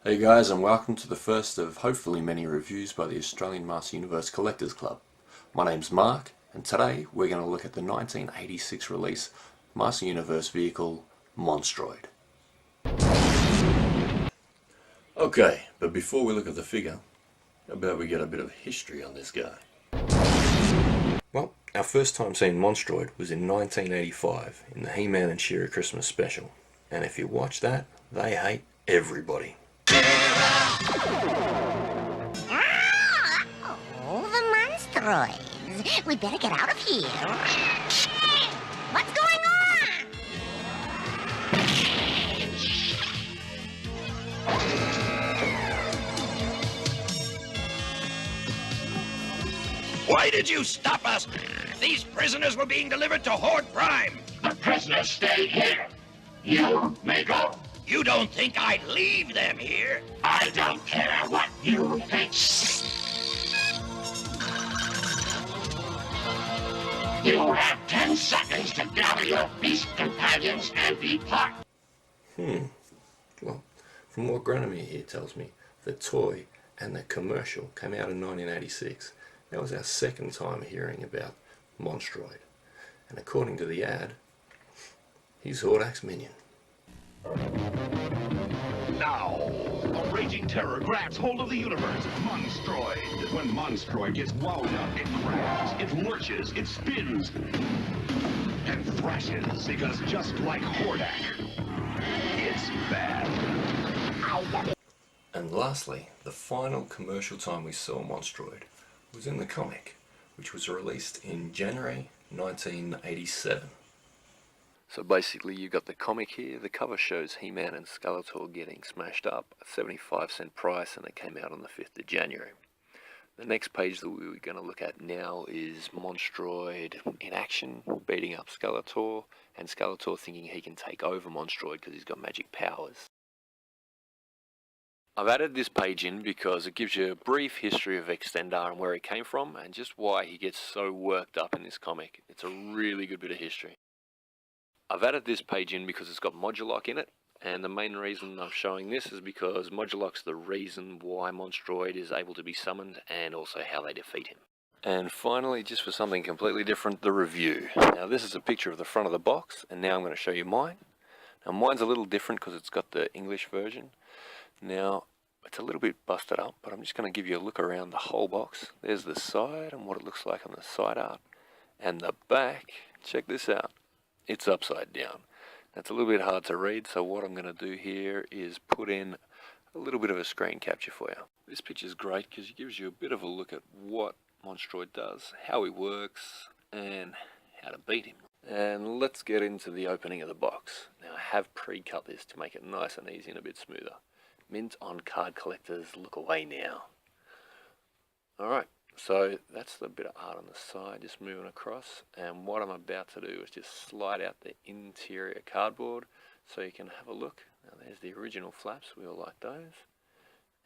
Hey guys, and welcome to the first of hopefully many reviews by the Australian Master Universe Collectors Club. My name's Mark, and today we're going to look at the 1986 release Master Universe vehicle Monstroid. Okay, but before we look at the figure, how about we get a bit of history on this guy? Well, our first time seeing Monstroid was in 1985 in the He-Man and She-Ra Christmas special, and if you watch that, they hate everybody. Oh, the Monstroids. We better get out of here. What's going on? Why did you stop us? These prisoners were being delivered to Horde Prime. The prisoners stay here. You may go. You don't think I'd leave them here? I don't care what you think. You have 10 seconds to gather your beast companions and depart. Well, from what Granomir here tells me, the toy and the commercial came out in 1986. That was our second time hearing about Monstroid. And according to the ad, he's Hordak's minion. Now, a raging terror grabs hold of the universe. Monstroid. When Monstroid gets wound up, it grabs, it lurches, it spins, and thrashes. Because just like Hordak, it's bad. And lastly, the final commercial time we saw Monstroid was in the comic, which was released in January 1987. So basically you've got the comic here. The cover shows He-Man and Skeletor getting smashed up at 75-cent price, and it came out on the 5th of January. The next page that we're going to look at now is Monstroid in action, beating up Skeletor, and Skeletor thinking he can take over Monstroid because he's got magic powers. I've added this page in because it gives you a brief history of Extendar and where he came from, and just why he gets so worked up in this comic. It's a really good bit of history. I've added this page in because it's got Modulock in it, and the main reason I'm showing this is because Modulock's the reason why Monstroid is able to be summoned, and also how they defeat him. And finally, just for something completely different, the review. Now this is a picture of the front of the box, and now I'm going to show you mine. Now mine's a little different because it's got the English version. Now it's a little bit busted up, but I'm just going to give you a look around the whole box. There's the side and what it looks like on the side art, and the back, check this out. It's upside down. That's a little bit hard to read, so what I'm going to do here is put in a little bit of a screen capture for you. This picture's great because it gives you a bit of a look at what Monstroid does, how he works, and how to beat him. And let's get into the opening of the box. Now I have pre-cut this to make it nice and easy and a bit smoother. Mint on card collectors, look away now. Alright. So that's the bit of art on the side, just moving across, and what I'm about to do is just slide out the interior cardboard so you can have a look. Now there's the original flaps, we all like those,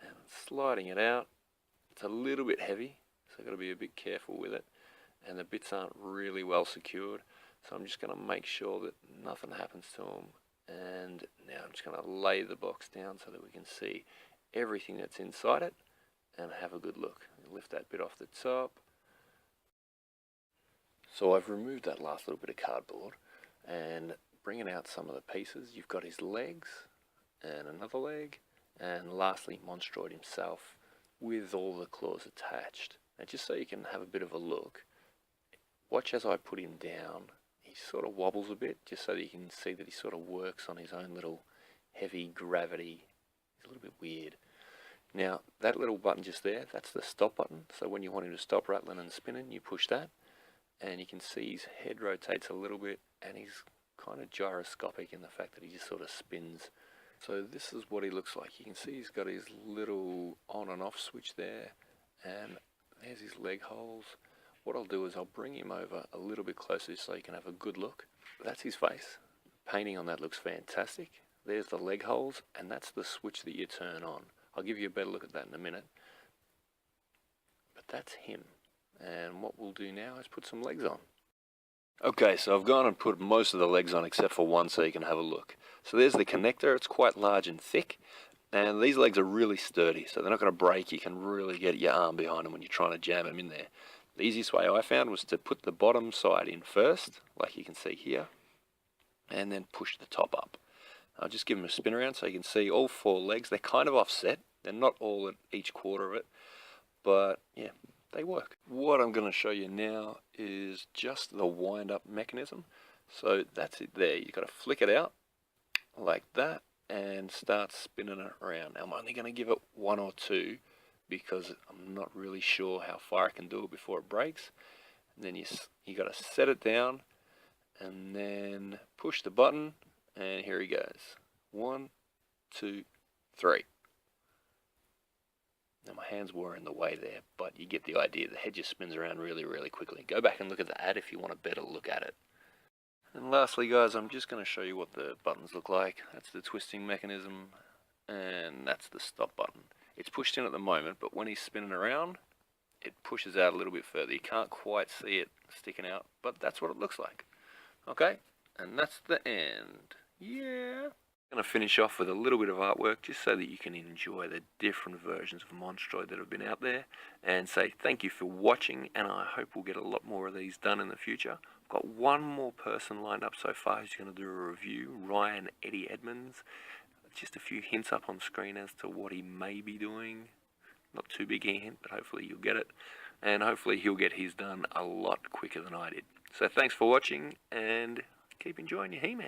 and sliding it out. It's a little bit heavy, so I've got to be a bit careful with it, and the bits aren't really well secured, so I'm just going to make sure that nothing happens to them. And now I'm just going to lay the box down so that we can see everything that's inside it and have a good look. Lift that bit off the top. So I've removed that last little bit of cardboard and bringing out some of the pieces. You've got his legs and another leg, and lastly Monstroid himself with all the claws attached. And just so you can have a bit of a look, watch as I put him down. He sort of wobbles a bit, just so that you can see that he sort of works on his own little heavy gravity. He's a little bit weird. Now, that little button just there, that's the stop button. So when you want him to stop rattling and spinning, you push that. And you can see his head rotates a little bit, and he's kind of gyroscopic in the fact that he just sort of spins. So this is what he looks like. You can see he's got his little on and off switch there, and there's his leg holes. What I'll do is I'll bring him over a little bit closer so you can have a good look. That's his face. Painting on that looks fantastic. There's the leg holes, and that's the switch that you turn on. I'll give you a better look at that in a minute. But that's him. And what we'll do now is put some legs on. Okay, so I've gone and put most of the legs on except for one so you can have a look. So there's the connector. It's quite large and thick. And these legs are really sturdy, so they're not going to break. You can really get your arm behind them when you're trying to jam them in there. The easiest way I found was to put the bottom side in first, like you can see here, and then push the top up. I'll just give them a spin around so you can see all 4 legs. They're kind of offset. They're not all at each quarter of it, but yeah, they work. What I'm going to show you now is just the wind-up mechanism. So that's it there. You've got to flick it out like that and start spinning it around. Now I'm only going to give it 1 or 2 because I'm not really sure how far I can do it before it breaks. And then you got to set it down and then push the button, and here he goes. 1, 2, 3. Now my hands were in the way there, but you get the idea. The head just spins around really, really quickly. Go back and look at the ad if you want a better look at it. And lastly, guys, I'm just going to show you what the buttons look like. That's the twisting mechanism, and that's the stop button. It's pushed in at the moment, but when he's spinning around, it pushes out a little bit further. You can't quite see it sticking out, but that's what it looks like. Okay, and that's the end. Yeah. I'm going to finish off with a little bit of artwork just so that you can enjoy the different versions of Monstroid that have been out there, and say thank you for watching, and I hope we'll get a lot more of these done in the future. I've got one more person lined up so far who's going to do a review, Ryan Eddie Edmonds. Just a few hints up on screen as to what he may be doing. Not too big a hint, but hopefully you'll get it, and hopefully he'll get his done a lot quicker than I did. So thanks for watching, and keep enjoying your He-Man.